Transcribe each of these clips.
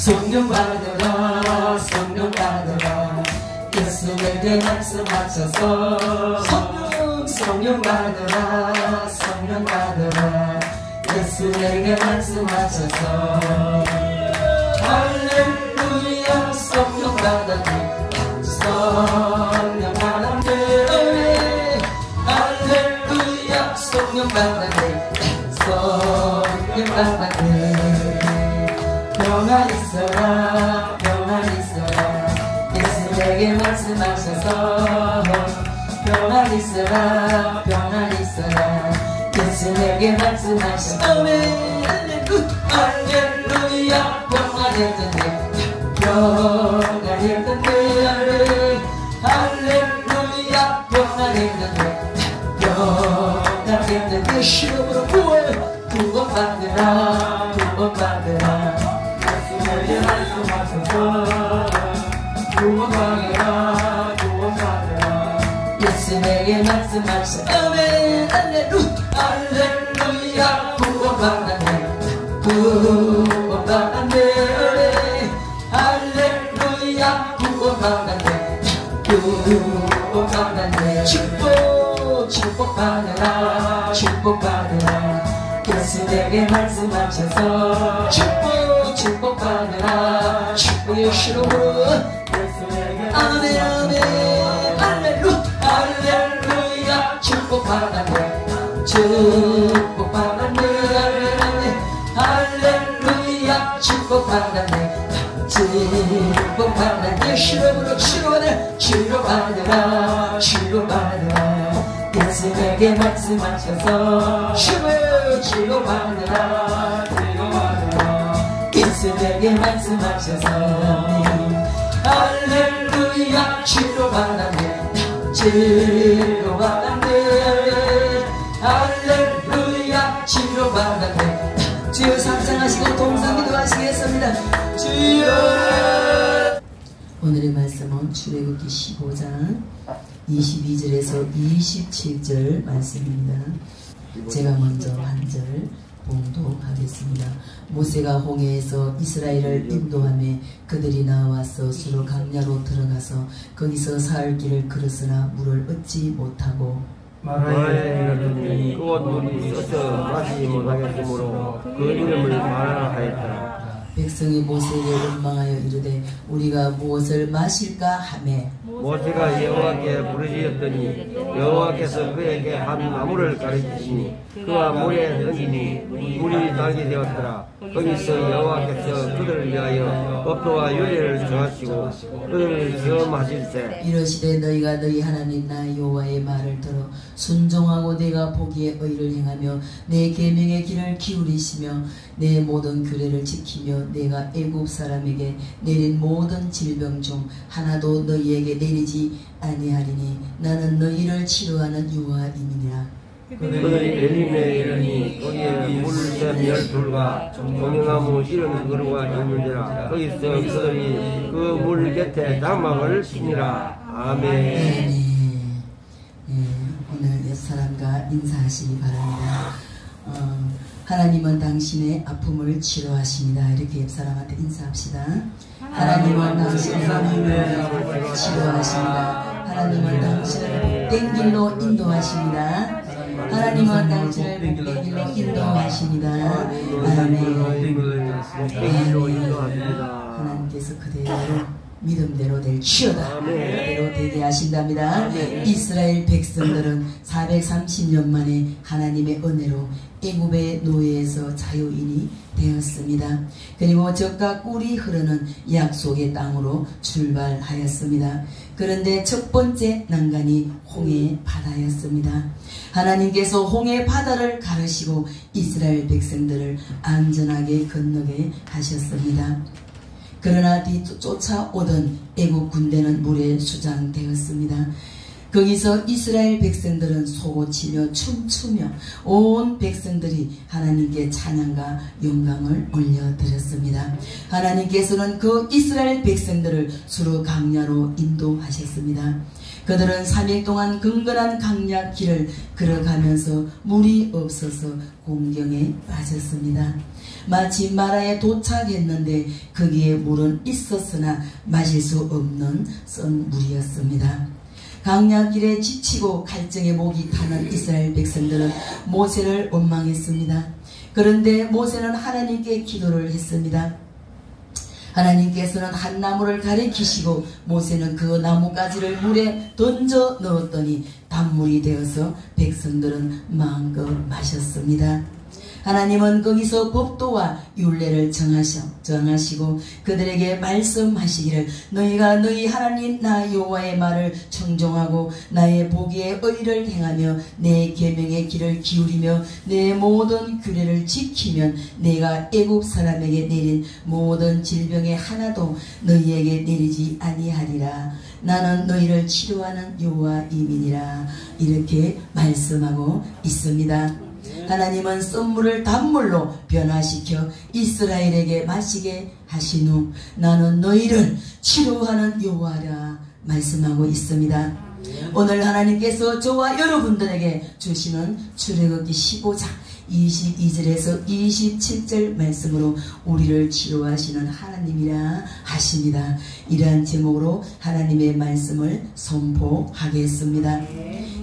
성령 받으라 성령 받으라 예수에게 말씀하셔서 성령 받으라 성령 받으라 예수에게 말씀하셔서 할렐루야 성령 받았네 성령 받았네 할렐루야 성령 받았네 성령 받았네 평안 있어라 평안 있어라 예수에게 말씀하셔서 평안 있어라 평안 있어라 예수에게 말씀하셔서 할렐루야 평안했던데 평안했던데 할렐루야 평안했던데 평안했던데 시험으로 구원받으라 구원받으라 예수에게 말씀하셔서 구원받으라 구원받으라 예수에게 말씀하셔서 아멘 할렐루야 구원받았네 구원받았네 할렐루야 구원받았네 구원받았네 축복받으라 축복받으라 예수에게 말씀하셔서 축복받으라 축복의 시로로 아멘 아멘 할렐루야 축복받았네 축복받았네 할렐루야 축복받았네 축복받았네 시로로 치료받으라 예수에게 말씀하셔서 치료받으라 예수에게 말씀하셔서 할렐루야 치료받았네 할렐루야 치료받았네 주여 상상하시고 동상기도 하시겠습니다. 주여. 오늘의 말씀은 출애굽기 15장 22절에서 27절 말씀입니다. 제가 먼저 한 절 봉독하겠습니다. 모세가 홍해에서 이스라엘을 인도하며 그들이 나와서 수로 강야로 들어가서 거기서 사흘 길을 걸었으나 물을 얻지 못하고 마라에 이르더니 그곳 물이 썩어 마시지 못하겠으므로 그 이름을 마라 하였더라. 백성이 모세에게 원망하여 이르되 우리가 무엇을 마실까 하매 모세가 여호와께 부르짖었더니 여호와께서 그에게 한 나무를 가르치시니 그와 물에 던지니 물이 달게 되었더라. 거기서 여호와께서 그들을 위하여 법도와 유례를 정하시고 그들을 시험하실세 이르시되 너희가 너희 하나님 나 여호와의 말을 들어 순종하고 내가 보기에 의를 행하며 내 계명의 길을 기울이시며 내 모든 규례를 지키며 내가 애굽 사람에게 내린 모든 질병 중 하나도 너희에게 내리지 아니하리니 나는 너희를 치료하는 여호와이니라. 그들이 엘림에 이르니 거기에 물새 12과 종려나무 70그루가 있는지라. 거기서 그들이 그 물 곁에 장막을 치니라. 아멘. 오늘 옛사람과 인사하시기 바랍니다. 하나님은 당신의 아픔을 치료하십니다. 이렇게 옆사람한테 인사합시다. 하나님은 당신의 아픔을 치료하십니다. 하나님은 당신을 복된 길로 인도하십니다. 하나님은 당신을 복된 길로 인도하십니다. 아멘. 하나님께서 그대로 믿음대로 될지어다. 그대로 되게 하신답니다. 이스라엘 백성들은 430년 만에 하나님의 은혜로 애굽의 노예에서 자유인이 되었습니다. 그리고 젖과 꿀이 흐르는 약속의 땅으로 출발하였습니다. 그런데 첫 번째 난간이 홍해 바다였습니다. 하나님께서 홍해 바다를 가르시고 이스라엘 백성들을 안전하게 건너게 하셨습니다. 그러나 뒤쫓아오던 애국 군대는 물에 수장되었습니다. 거기서 이스라엘 백성들은 소고치며 춤추며 온 백성들이 하나님께 찬양과 영광을 올려드렸습니다. 하나님께서는 그 이스라엘 백성들을 수르 강야로 인도하셨습니다. 그들은 3일 동안 근근한 강약길을 걸어가면서 물이 없어서 공경에 빠졌습니다. 마치 마라에 도착했는데 거기에 물은 있었으나 마실 수 없는 썬 물이었습니다. 강약길에 지치고 갈증에 목이 타는 이스라엘 백성들은 모세를 원망했습니다. 그런데 모세는 하나님께 기도를 했습니다. 하나님께서는 한 나무를 가리키시고 모세는 그 나뭇가지를 물에 던져 넣었더니 단물이 되어서 백성들은 마음껏 마셨습니다. 하나님은 거기서 법도와 율례를 정하시고 그들에게 말씀하시기를 너희가 너희 하나님 나 여호와의 말을 청종하고 나의 보기에 의를 행하며 내 계명의 길을 기울이며 내 모든 규례를 지키면 내가 애굽 사람에게 내린 모든 질병의 하나도 너희에게 내리지 아니하리라. 나는 너희를 치료하는 여호와임이니라. 이렇게 말씀하고 있습니다. 하나님은 썬물을 단물로 변화시켜 이스라엘에게 마시게 하신 후 나는 너희를 치료하는 여호와라 말씀하고 있습니다. 오늘 하나님께서 저와 여러분들에게 주시는 출애굽기 15장 22절에서 27절 말씀으로 우리를 치료하시는 하나님이라 하십니다. 이러한 제목으로 하나님의 말씀을 선포하겠습니다.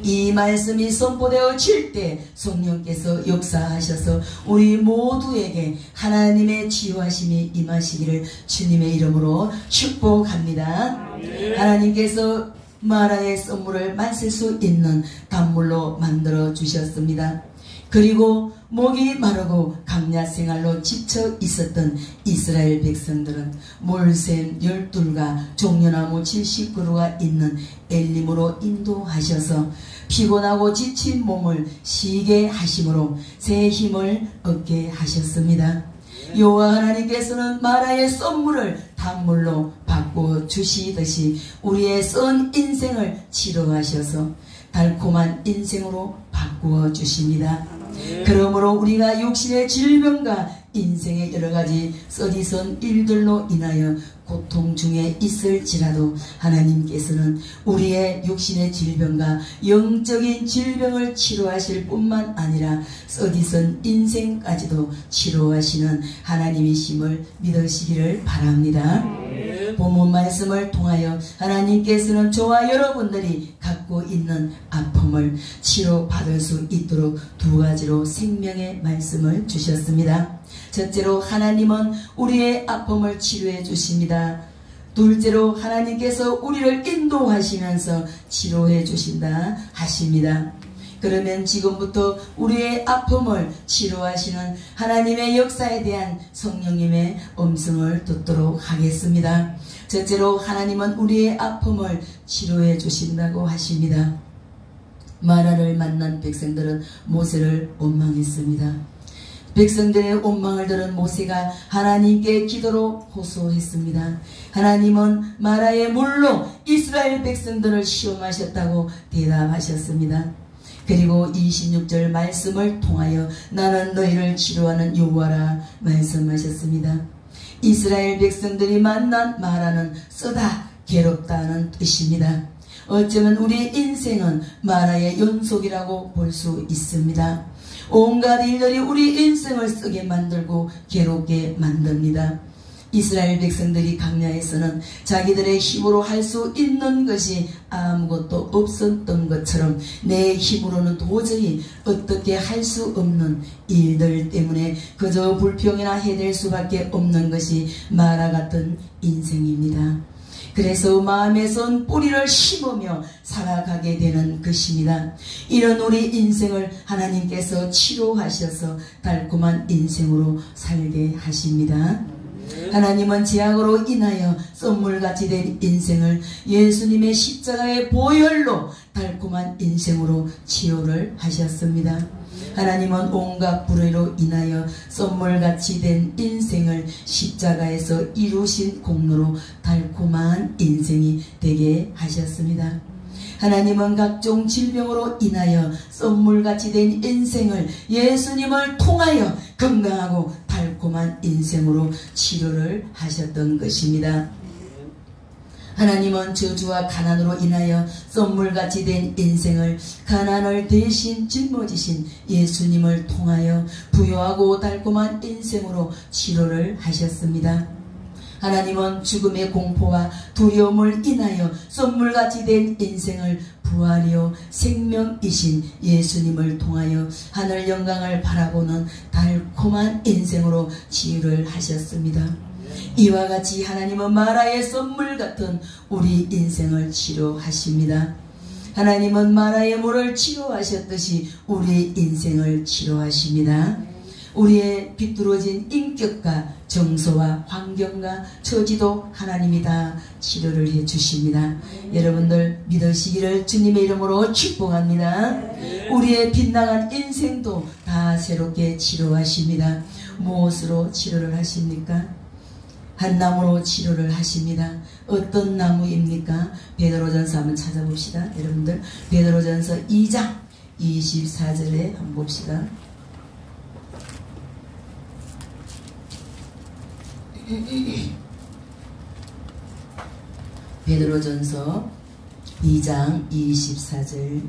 이 말씀이 선포되어질 때 성령께서 역사하셔서 우리 모두에게 하나님의 치유하심이 임하시기를 주님의 이름으로 축복합니다. 하나님께서 마라의 썬물을 마실 수 있는 단물로 만들어 주셨습니다. 그리고 목이 마르고 강야 생활로 지쳐 있었던 이스라엘 백성들은 몰샘 12가 종려나무 70그루가 있는 엘림으로 인도하셔서 피곤하고 지친 몸을 쉬게 하심으로 새 힘을 얻게 하셨습니다. 여호와 하나님께서는 마라의 썬물을 단물로 바꿔 주시듯이 우리의 썬 인생을 치료하셔서 달콤한 인생으로 바꾸어 주십니다. 그러므로 우리가 육신의 질병과 인생의 여러가지 썩이선 일들로 인하여 고통 중에 있을지라도 하나님께서는 우리의 육신의 질병과 영적인 질병을 치료하실 뿐만 아니라 썩이선 인생까지도 치료하시는 하나님이심을 믿으시기를 바랍니다. 본문 말씀을 통하여 하나님께서는 저와 여러분들이 갖고 있는 아픔을 치료받을 수 있도록 두 가지로 생명의 말씀을 주셨습니다. 첫째로 하나님은 우리의 아픔을 치료해 주십니다. 둘째로 하나님께서 우리를 인도하시면서 치료해 주신다 하십니다. 그러면 지금부터 우리의 아픔을 치료하시는 하나님의 역사에 대한 성령님의 음성을 듣도록 하겠습니다. 첫째로 하나님은 우리의 아픔을 치료해 주신다고 하십니다. 마라를 만난 백성들은 모세를 원망했습니다. 백성들의 원망을 들은 모세가 하나님께 기도로 호소했습니다. 하나님은 마라의 물로 이스라엘 백성들을 시험하셨다고 대답하셨습니다. 그리고 26절 말씀을 통하여 나는 너희를 치료하는 여호와라 말씀하셨습니다. 이스라엘 백성들이 만난 마라는 쓰다 괴롭다는 뜻입니다. 어쩌면 우리의 인생은 마라의 연속이라고 볼 수 있습니다. 온갖 일들이 우리 인생을 쓰게 만들고 괴롭게 만듭니다. 이스라엘 백성들이 강야에서는 자기들의 힘으로 할 수 있는 것이 아무것도 없었던 것처럼 내 힘으로는 도저히 어떻게 할 수 없는 일들 때문에 그저 불평이나 해댈 수밖에 없는 것이 마라 같은 인생입니다. 그래서 마음에 선 뿌리를 심으며 살아가게 되는 것입니다. 이런 우리 인생을 하나님께서 치료하셔서 달콤한 인생으로 살게 하십니다. 하나님은 죄악으로 인하여 썬물같이 된 인생을 예수님의 십자가의 보혈로 달콤한 인생으로 치유를 하셨습니다. 하나님은 온갖 불의로 인하여 썬물같이 된 인생을 십자가에서 이루신 공로로 달콤한 인생이 되게 하셨습니다. 하나님은 각종 질병으로 인하여 썬물같이 된 인생을 예수님을 통하여 건강하고 달콤한 인생으로 치료를 하셨던 것입니다. 하나님은 저주와 가난으로 인하여 썸물같이 된 인생을 가난을 대신 짊어지신 예수님을 통하여 부유하고 달콤한 인생으로 치료를 하셨습니다. 하나님은 죽음의 공포와 두려움을 인하여 썸물같이 된 인생을 부활이요 생명이신 예수님을 통하여 하늘 영광을 바라보는 달콤한 인생으로 치유를 하셨습니다. 이와 같이 하나님은 마라의 썸물 같은 우리 인생을 치료하십니다. 하나님은 마라의 물을 치료하셨듯이 우리 인생을 치료하십니다. 우리의 비뚤어진 인격과 정서와 환경과 처지도 하나님이 다 치료를 해주십니다. 여러분들 믿으시기를 주님의 이름으로 축복합니다. 우리의 빗나간 인생도 다 새롭게 치료하십니다. 무엇으로 치료를 하십니까? 한 나무로 치료를 하십니다. 어떤 나무입니까? 베드로전서 한번 찾아봅시다. 여러분들 베드로전서 2장 24절에 한번 봅시다. 베드로전서 2장 24절.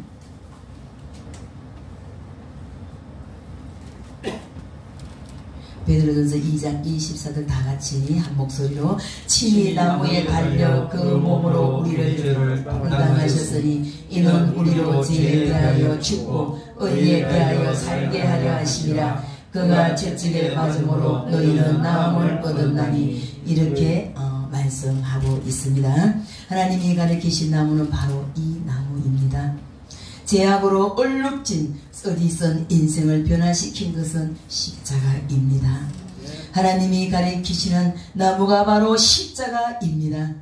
베드로전서 2장 24절 다같이 한 목소리로 친히 나무에 달려 그 몸으로 우리를 건강하셨으니 이는 우리로 죄에 대하여 죽고 의에 대하여 살게 하려 하심이라. 그가 채찍에 맞음으로 너희는 나음을 얻었나니. 이렇게 말씀하고 있습니다. 하나님이 가르치신 나무는 바로 이 나무입니다. 죄악으로 얼룩진 어디선 인생을 변화시킨 것은 십자가입니다. 하나님이 가르치시는 나무가 바로 십자가입니다.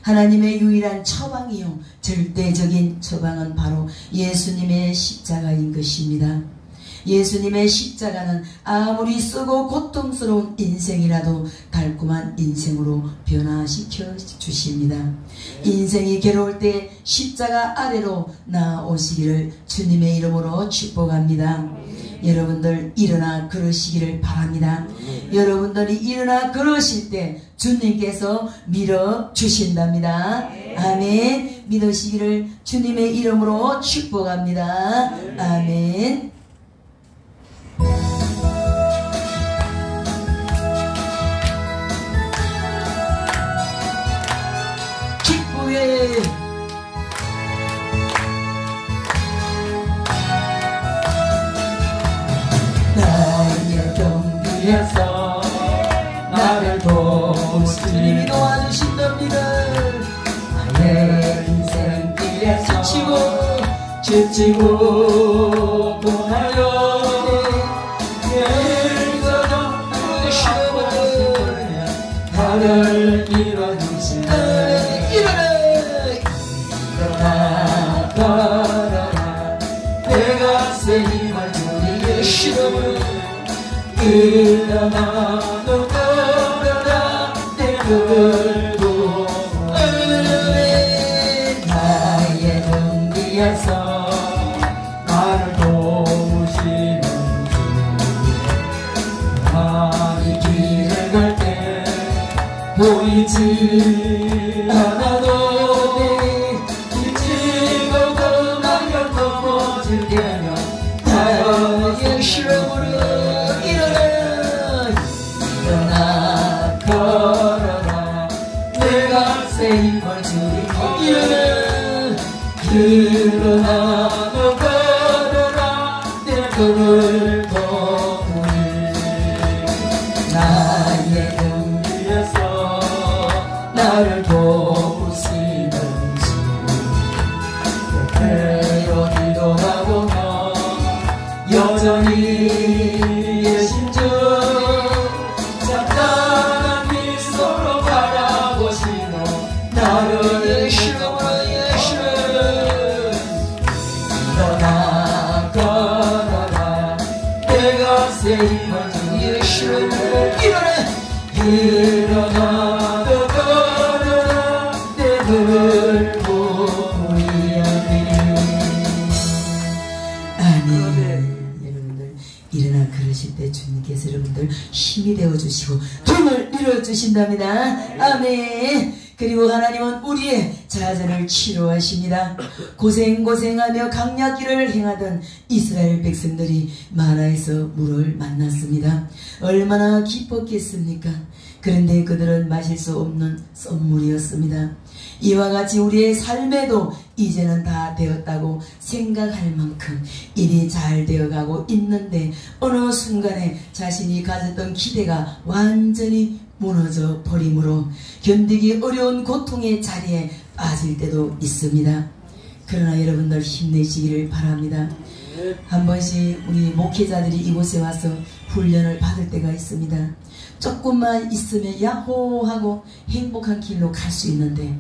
하나님의 유일한 처방이요 절대적인 처방은 바로 예수님의 십자가인 것입니다. 예수님의 십자가는 아무리 쓰고 고통스러운 인생이라도 달콤한 인생으로 변화시켜 주십니다. 인생이 괴로울 때 십자가 아래로 나오시기를 주님의 이름으로 축복합니다. 여러분들 일어나 걸으시기를 바랍니다. 여러분들이 일어나 걸으실 때 주님께서 밀어주신답니다. 아멘. 믿으시기를 주님의 이름으로 축복합니다. 아멘. 기쁘게 나의 경비에서 나를 도우시 주님이 도와주신답니다. 나의 인생길에서 지치고 떠나요. 나를 일어주시네. 일어나 걸어라. 내가 새 힘을 주님의 시험을 일어나 너 걸어라. 내 걸고 나의 등 뒤에서 나를 도우시는 주. 나의 길을 갈 때 보이지 않아도 일찍 나면 넘어질 때면 나의 시험으로 일어나 걸어라. 내가 새 힘을 주리니 일어나 너 걸어라. 내 걸을 거우리. 나의 등 뒤에서 나를 도우시는 주. 때로 기도하보며 여전히 계신 주. 잠깐한 미소로 바라보시며 나를 예수로 예수. 일어나 걸어라. 내가 새 힘을 주 예수. 일어나 너 걸어라. 내 걸고 아멘. 여러분들 일어나 걸으실 때 주님께서 여러분들 힘이 되어주시고 등을 밀어주신답니다. 아멘. 그리고 하나님은 우리의 자전을 치료하십니다. 고생하며 강약길을 행하던 이스라엘 백성들이 마라에서 물을 만났습니다. 얼마나 기뻤겠습니까? 그런데 그들은 마실 수 없는 썸물이었습니다. 이와 같이 우리의 삶에도 이제는 다 되었다고 생각할 만큼 일이 잘 되어가고 있는데 어느 순간에 자신이 가졌던 기대가 완전히 무너져 버림으로 견디기 어려운 고통의 자리에 빠질 때도 있습니다. 그러나 여러분들 힘내시기를 바랍니다. 한 번씩 우리 목회자들이 이곳에 와서 훈련을 받을 때가 있습니다. 조금만 있으면 야호 하고 행복한 길로 갈 수 있는데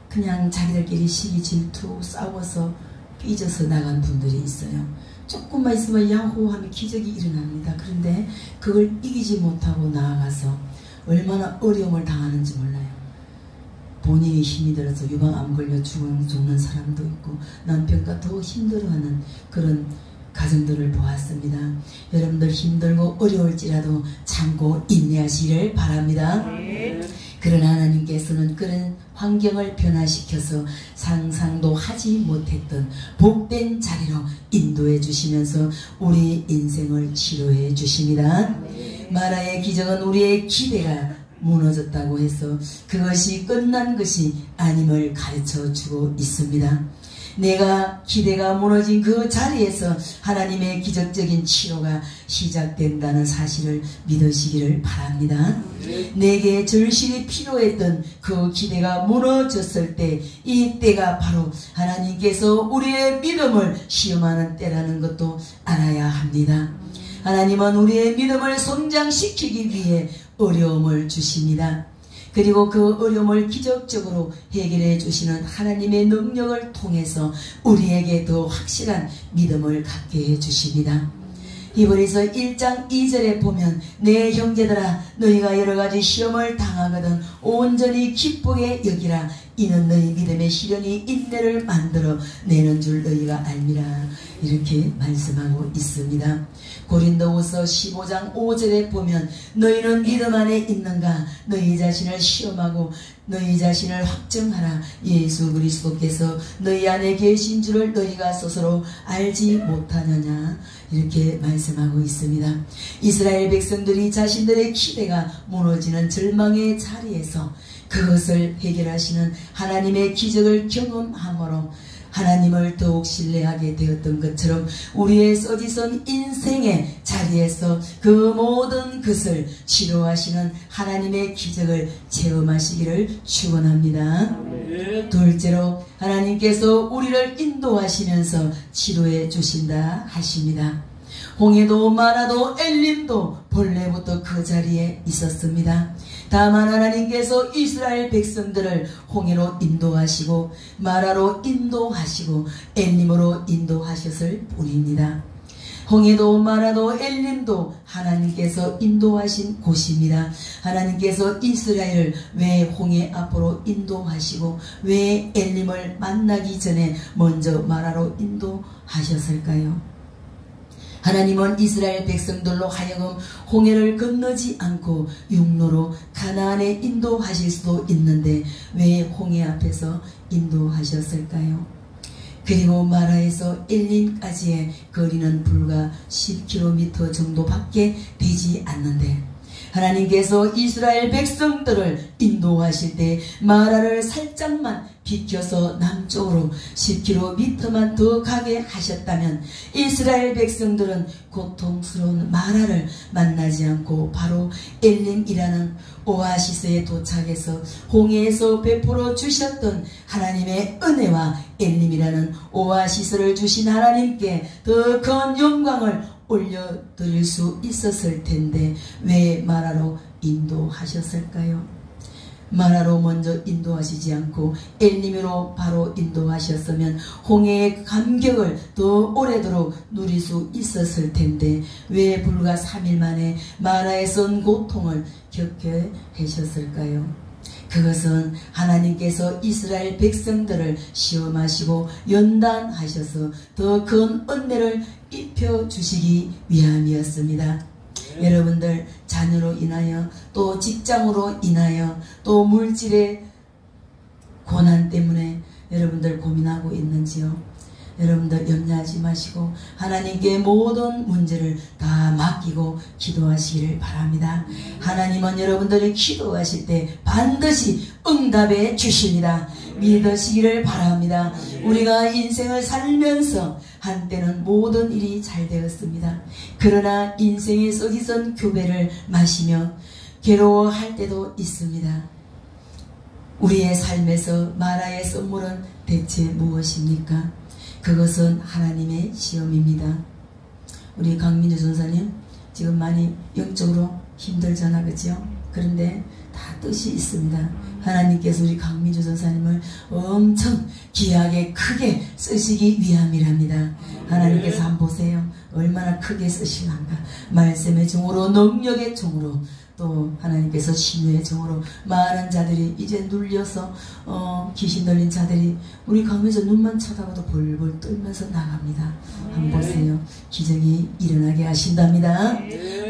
그냥 자기들끼리 시기 질투 싸워서 삐져서 나간 분들이 있어요. 조금만 있으면 야호 하면 기적이 일어납니다. 그런데 그걸 이기지 못하고 나아가서 얼마나 어려움을 당하는지 몰라요. 본인이 힘이 들어서 유방암 걸려 죽는 사람도 있고 남편과 더 힘들어하는 그런 가정들을 보았습니다. 여러분들 힘들고 어려울지라도 참고 인내하시기를 바랍니다. 그러나 하나님께서는 그런 환경을 변화시켜서 상상도 하지 못했던 복된 자리로 인도해 주시면서 우리 인생을 치료해 주십니다. 마라의 기적은 우리의 기대가 무너졌다고 해서 그것이 끝난 것이 아님을 가르쳐 주고 있습니다. 내가 기대가 무너진 그 자리에서 하나님의 기적적인 치료가 시작된다는 사실을 믿으시기를 바랍니다. 내게 절실히 필요했던 그 기대가 무너졌을 때 이 때가 바로 하나님께서 우리의 믿음을 시험하는 때라는 것도 알아야 합니다. 하나님은 우리의 믿음을 성장시키기 위해 어려움을 주십니다. 그리고 그 어려움을 기적적으로 해결해 주시는 하나님의 능력을 통해서 우리에게 더 확실한 믿음을 갖게 해 주십니다. 히브리서 1장 2절에 보면 내 형제들아 너희가 여러가지 시험을 당하거든 온전히 기쁘게 여기라. 이는 너희 믿음의 시련이 인내를 만들어 내는 줄 너희가 알미라. 이렇게 말씀하고 있습니다. 고린도후서 15장 5절에 보면 너희는 믿음 안에 있는가? 너희 자신을 시험하고 너희 자신을 확증하라. 예수 그리스도께서 너희 안에 계신 줄을 너희가 스스로 알지 못하느냐. 이렇게 말씀하고 있습니다. 이스라엘 백성들이 자신들의 기대가 무너지는 절망의 자리에서 그것을 해결하시는 하나님의 기적을 경험함으로 하나님을 더욱 신뢰하게 되었던 것처럼 우리의 써지선 인생의 자리에서 그 모든 것을 치료하시는 하나님의 기적을 체험하시기를 축원합니다. 둘째로 하나님께서 우리를 인도하시면서 치료해 주신다 하십니다. 홍해도 마라도 엘림도 본래부터 그 자리에 있었습니다. 다만 하나님께서 이스라엘 백성들을 홍해로 인도하시고 마라로 인도하시고 엘림으로 인도하셨을 뿐입니다. 홍해도 마라도 엘림도 하나님께서 인도하신 곳입니다. 하나님께서 이스라엘을 왜 홍해 앞으로 인도하시고 왜 엘림을 만나기 전에 먼저 마라로 인도하셨을까요? 하나님은 이스라엘 백성들로 하여금 홍해를 건너지 않고 육로로 가나안에 인도하실 수도 있는데 왜 홍해 앞에서 인도하셨을까요? 그리고 마라에서 엘림까지의 거리는 불과 10km 정도밖에 되지 않는데 하나님께서 이스라엘 백성들을 인도하실 때 마라를 살짝만 비켜서 남쪽으로 10km만 더 가게 하셨다면 이스라엘 백성들은 고통스러운 마라를 만나지 않고 바로 엘림이라는 오아시스에 도착해서 홍해에서 베풀어 주셨던 하나님의 은혜와 엘림이라는 오아시스를 주신 하나님께 더 큰 영광을 올려드릴 수 있었을 텐데 왜 마라로 인도하셨을까요? 마라로 먼저 인도하시지 않고 엘림으로 바로 인도하셨으면 홍해의 감격을 더 오래도록 누릴 수 있었을 텐데 왜 불과 3일 만에 마라에선 고통을 겪게 하셨을까요? 그것은 하나님께서 이스라엘 백성들을 시험하시고 연단하셔서 더 큰 은혜를 입혀주시기 위함이었습니다. 여러분들 자녀로 인하여 또 직장으로 인하여 또 물질의 고난 때문에 여러분들 고민하고 있는지요? 여러분들 염려하지 마시고 하나님께 모든 문제를 다 맡기고 기도하시기를 바랍니다. 하나님은 여러분들이 기도하실 때 반드시 응답해 주십니다. 믿으시기를 바랍니다. 우리가 인생을 살면서 한때는 모든 일이 잘 되었습니다. 그러나 인생의 썩이선 교배를 마시며 괴로워할 때도 있습니다. 우리의 삶에서 마라의 선물은 대체 무엇입니까? 그것은 하나님의 시험입니다. 우리 강민주 전사님 지금 많이 영적으로 힘들잖아, 그죠? 그런데 다 뜻이 있습니다. 하나님께서 우리 강민주 전사님을 엄청 귀하게 크게 쓰시기 위함이랍니다. 하나님께서 한번 보세요. 얼마나 크게 쓰시는가. 말씀의 종으로, 능력의 종으로, 또 하나님께서 신유의 종으로 많은 자들이 이제 눌려서 귀신 들린 자들이 우리 강민주 눈만 쳐다봐도 벌벌 떨면서 나갑니다. 한번 보세요. 기적이 일어나게 하신답니다.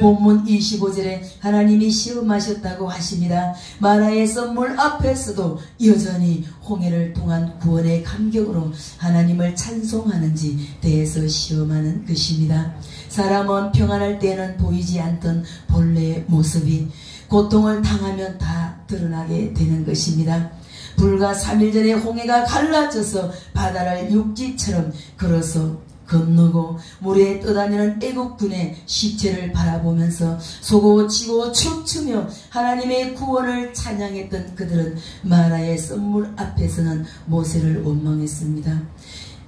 본문 25절에 하나님이 시험하셨다고 하십니다. 마라의 선물 앞에서도 여전히 홍해를 통한 구원의 감격으로 하나님을 찬송하는지 대해서 시험하는 것입니다. 사람은 평안할 때는 보이지 않던 본래의 모습이 고통을 당하면 다 드러나게 되는 것입니다. 불과 3일 전에 홍해가 갈라져서 바다를 육지처럼 걸어서 건너고 물에 떠다니는 애국군의 시체를 바라보면서 쏘고치고 춤추며 하나님의 구원을 찬양했던 그들은 마라의 선물 앞에서는 모세를 원망했습니다.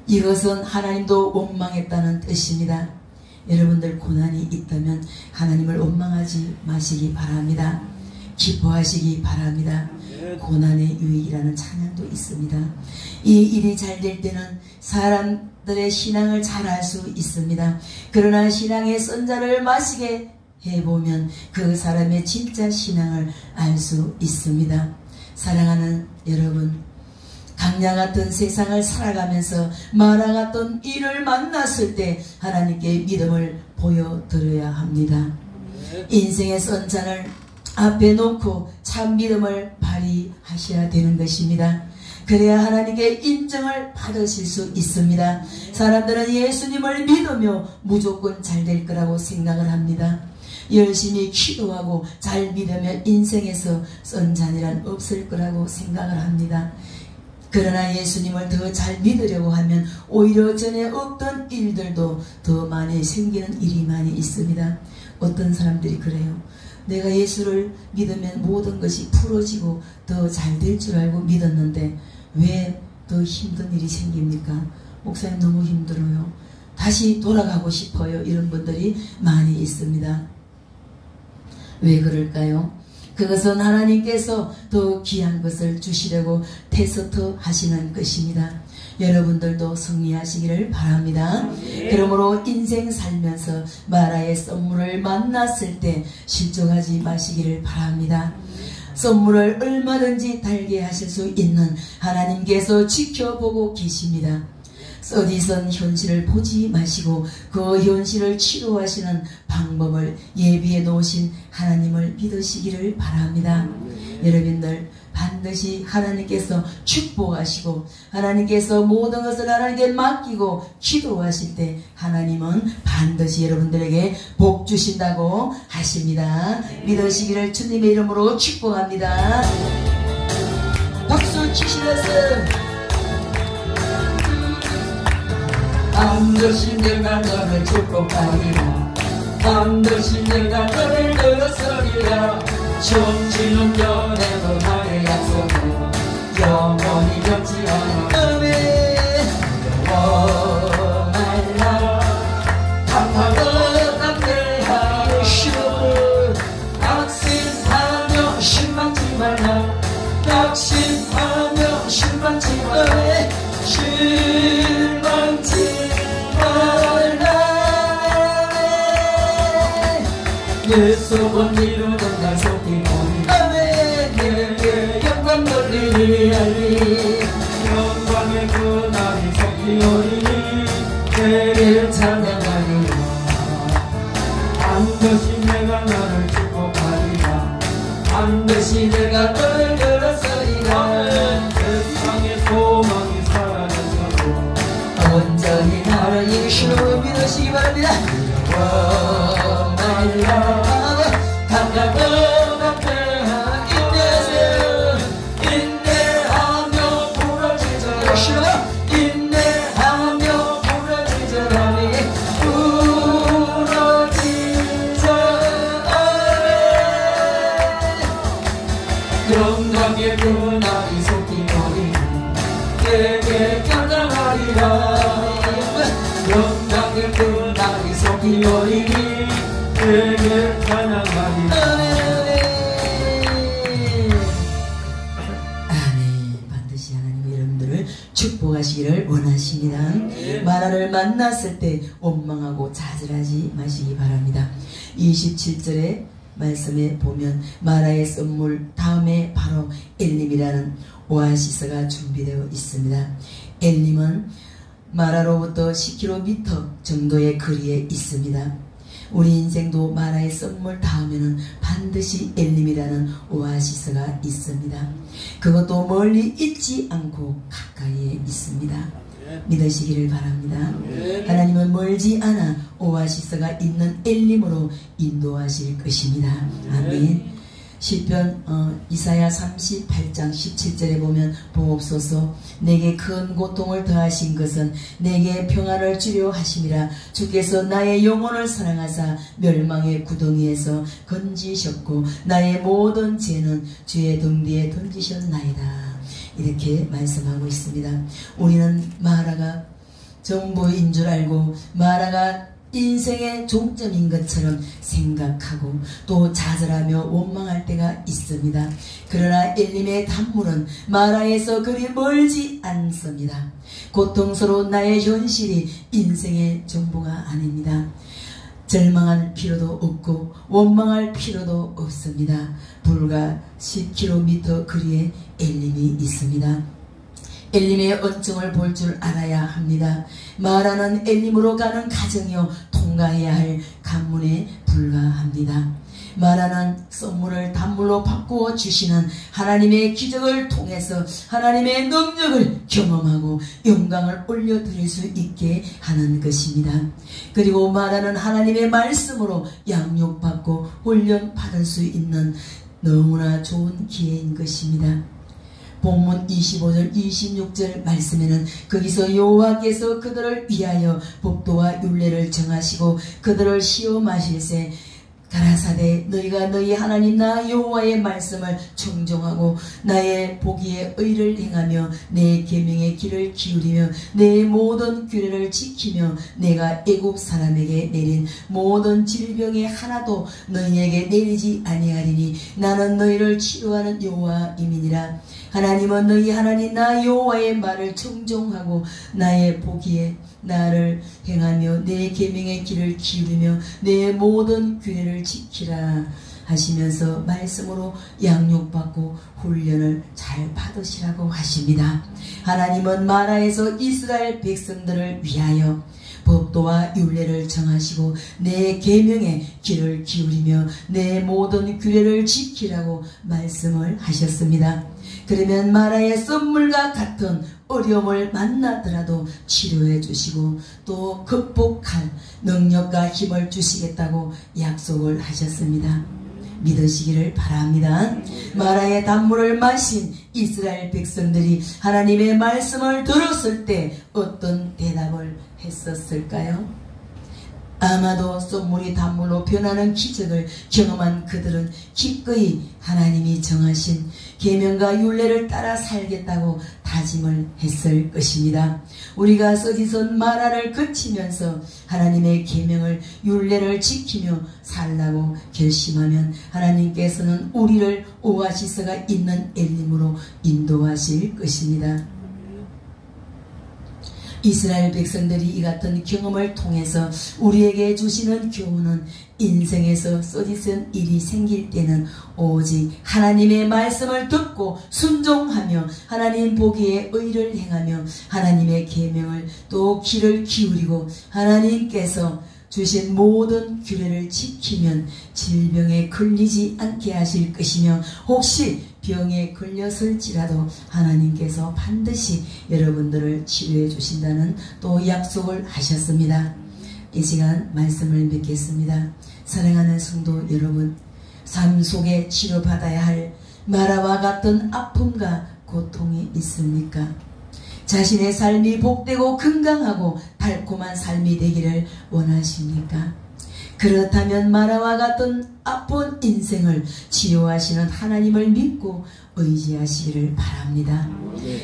이것은 하나님도 원망했다는 뜻입니다. 여러분들 고난이 있다면 하나님을 원망하지 마시기 바랍니다. 기뻐하시기 바랍니다. 고난의 유익이라는 찬양도 있습니다. 이 일이 잘 될 때는 사람들의 신앙을 잘 알 수 있습니다. 그러나 신앙의 선자를 마시게 해보면 그 사람의 진짜 신앙을 알 수 있습니다. 사랑하는 여러분, 강야 같은 세상을 살아가면서 마라 같은 일을 만났을 때 하나님께 믿음을 보여드려야 합니다. 인생의 선잔을 앞에 놓고 참 믿음을 발휘하셔야 되는 것입니다. 그래야 하나님께 인정을 받으실 수 있습니다. 사람들은 예수님을 믿으며 무조건 잘 될 거라고 생각을 합니다. 열심히 기도하고 잘 믿으면 인생에서 선잔이란 없을 거라고 생각을 합니다. 그러나 예수님을 더 잘 믿으려고 하면 오히려 전에 없던 일들도 더 많이 생기는 일이 많이 있습니다. 어떤 사람들이 그래요. 내가 예수를 믿으면 모든 것이 풀어지고 더 잘 될 줄 알고 믿었는데 왜 더 힘든 일이 생깁니까? 목사님 너무 힘들어요. 다시 돌아가고 싶어요. 이런 분들이 많이 있습니다. 왜 그럴까요? 그것은 하나님께서 더 귀한 것을 주시려고 테스트 하시는 것입니다. 여러분들도 승리하시기를 바랍니다. 그러므로 인생 살면서 마라의 선물을 만났을 때 실족하지 마시기를 바랍니다. 선물을 얼마든지 달게 하실 수 있는 하나님께서 지켜보고 계십니다. 어디선 현실을 보지 마시고 그 현실을 치료하시는 방법을 예비해 놓으신 하나님을 믿으시기를 바랍니다. 여러분들 반드시 하나님께서 축복하시고 하나님께서 모든 것을 하나님께 맡기고 기도하실 때 하나님은 반드시 여러분들에게 복 주신다고 하십니다. 믿으시기를 주님의 이름으로 축복합니다. 박수 치시면서 반드시 내가 너를 축복하리라. 반드시 내가 너를 늘었으리라. 천지는 연애도 나의 약속은 영원히 변치 않아. 원할라 답답한 내 시험을 낙심하며 실망치 말라. 낙심하며 실망치 말라. 실망치 내 소원 이루던 날 속히 오니 아멘. 내게 영광 돌리리 알리. 영광의 그날이 속히 오니 내게 찬양하리라. 반드시 내가 너를 축복하리라. 반드시 내가 너를 늘었으리라. 영광의 그 날이 속히오니 내게 찬양하리라. 영광의 그 날이 속히오니 내게 찬양하리라. 축복하시기를 원하십니다. 마라를 만났을 때 원망하고 좌절하지 마시기 바랍니다. 27절의 말씀에 보면 마라의 선물 다음에 바로 엘림이라는 오아시스가 준비되어 있습니다. 엘림은 마라로부터 10km 정도의 거리에 있습니다. 우리 인생도 마라의 선물 다음에는 반드시 엘림이라는 오아시스가 있습니다. 그것도 멀리 있지 않고 가까이에 있습니다. 믿으시기를 바랍니다. 하나님은 멀지 않아 오아시스가 있는 엘림으로 인도하실 것입니다. 아멘. 시편 이사야 38장 17절에 보면 보옵소서 내게 큰 고통을 더하신 것은 내게 평안을 주려 하심이라. 주께서 나의 영혼을 사랑하사 멸망의 구덩이에서 건지셨고 나의 모든 죄는 주의 등 뒤에 던지셨나이다. 이렇게 말씀하고 있습니다. 우리는 마라가 정보인 줄 알고 마라가 인생의 종점인 것처럼 생각하고 또 좌절하며 원망할 때가 있습니다. 그러나 엘림의 단물은 마라에서 그리 멀지 않습니다. 고통스러운 나의 현실이 인생의 전부가 아닙니다. 절망할 필요도 없고 원망할 필요도 없습니다. 불과 10km 거리에 엘림이 있습니다. 엘림의 언증을 볼 줄 알아야 합니다. 마라는 엘림으로 가는 가정이요 통과해야 할 관문에 불과합니다. 마라는 선물을 단물로 바꾸어 주시는 하나님의 기적을 통해서 하나님의 능력을 경험하고 영광을 올려드릴 수 있게 하는 것입니다. 그리고 마라는 하나님의 말씀으로 양육받고 훈련받을 수 있는 너무나 좋은 기회인 것입니다. 본문 25절 26절 말씀에는 거기서 여호와께서 그들을 위하여 법도와 율례를 정하시고 그들을 시험하실세 가라사대 너희가 너희 하나님 나 여호와의 말씀을 청종하고 나의 보기에 의를 행하며 내 계명의 길을 기울이며 내 모든 규례를 지키며 내가 애굽 사람에게 내린 모든 질병의 하나도 너희에게 내리지 아니하리니 나는 너희를 치료하는 여호와임이니라. 하나님은 너희 하나님 나 여호와의 말을 청종하고 나의 보기에 나를 행하며 내 계명의 길을 기울이며 내 모든 규례를 지키라 하시면서 말씀으로 양육받고 훈련을 잘 받으시라고 하십니다. 하나님은 마라에서 이스라엘 백성들을 위하여 법도와 율례를 정하시고 내 계명의 길을 기울이며 내 모든 규례를 지키라고 말씀을 하셨습니다. 그러면 마라의 선물과 같은 어려움을 만나더라도 치료해 주시고 또 극복할 능력과 힘을 주시겠다고 약속을 하셨습니다. 믿으시기를 바랍니다. 마라의 단물을 마신 이스라엘 백성들이 하나님의 말씀을 들었을 때 어떤 대답을 했었을까요? 아마도 쏜물이 단물로 변하는 기적을 경험한 그들은 기꺼이 하나님이 정하신 계명과 율례를 따라 살겠다고 다짐을 했을 것입니다. 우리가 써지선 마라를 거치면서 하나님의 계명을 율례를 지키며 살라고 결심하면 하나님께서는 우리를 오아시스가 있는 엘림으로 인도하실 것입니다. 이스라엘 백성들이 이 같은 경험을 통해서 우리에게 주시는 교훈은 인생에서 쏘짓은 일이 생길 때는 오직 하나님의 말씀을 듣고 순종하며 하나님 보기에 의를 행하며 하나님의 계명을 또 귀를 기울이고 하나님께서 주신 모든 규례를 지키면 질병에 걸리지 않게 하실 것이며 혹시 병에 걸렸을지라도 하나님께서 반드시 여러분들을 치료해 주신다는 또 약속을 하셨습니다. 이 시간 말씀을 맺겠습니다. 사랑하는 성도 여러분, 삶 속에 치료받아야 할 마라와 같은 아픔과 고통이 있습니까? 자신의 삶이 복되고 건강하고 달콤한 삶이 되기를 원하십니까? 그렇다면 마라와 같은 아픈 인생을 치료하시는 하나님을 믿고 의지하시기를 바랍니다.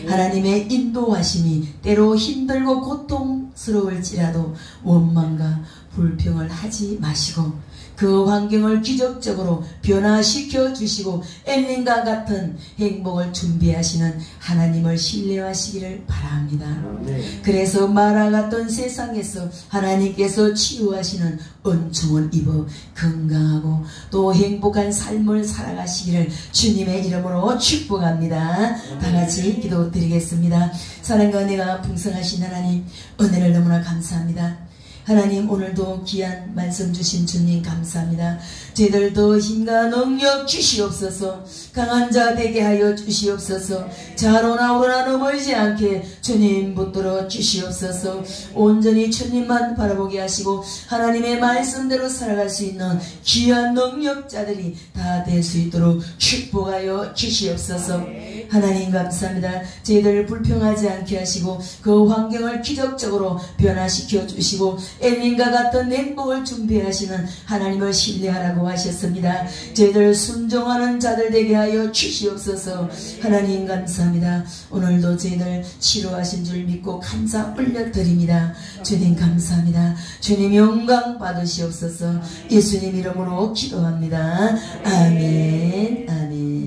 하나님의 인도하심이 때로 힘들고 고통스러울지라도 원망과 불평을 하지 마시고 그 환경을 기적적으로 변화시켜 주시고 엘린과 같은 행복을 준비하시는 하나님을 신뢰하시기를 바랍니다. 그래서 마라 같은 세상에서 하나님께서 치유하시는 은총을 입어 건강하고 또 행복한 삶을 살아가시기를 주님의 이름으로 축복합니다. 다같이 기도드리겠습니다. 사랑과 은혜가 풍성하신 하나님, 은혜를 너무나 감사합니다. 하나님, 오늘도 귀한 말씀 주신 주님 감사합니다. 저희들도 힘과 능력 주시옵소서. 강한 자 되게 하여 주시옵소서. 좌로나 우로나 넘어지지 않게 주님 붙들어 주시옵소서. 온전히 주님만 바라보게 하시고 하나님의 말씀대로 살아갈 수 있는 귀한 능력자들이 다 될 수 있도록 축복하여 주시옵소서. 하나님 감사합니다. 저희들 불평하지 않게 하시고 그 환경을 기적적으로 변화시켜 주시고 엘린과 같은 행복을 준비하시는 하나님을 신뢰하라고 하셨습니다. 저희들 순종하는 자들 되게 하여 주시옵소서. 하나님 감사합니다. 오늘도 저희들 치료하신 줄 믿고 감사 올려드립니다. 주님 감사합니다. 주님 영광 받으시옵소서. 예수님 이름으로 기도합니다. 아멘. 아멘.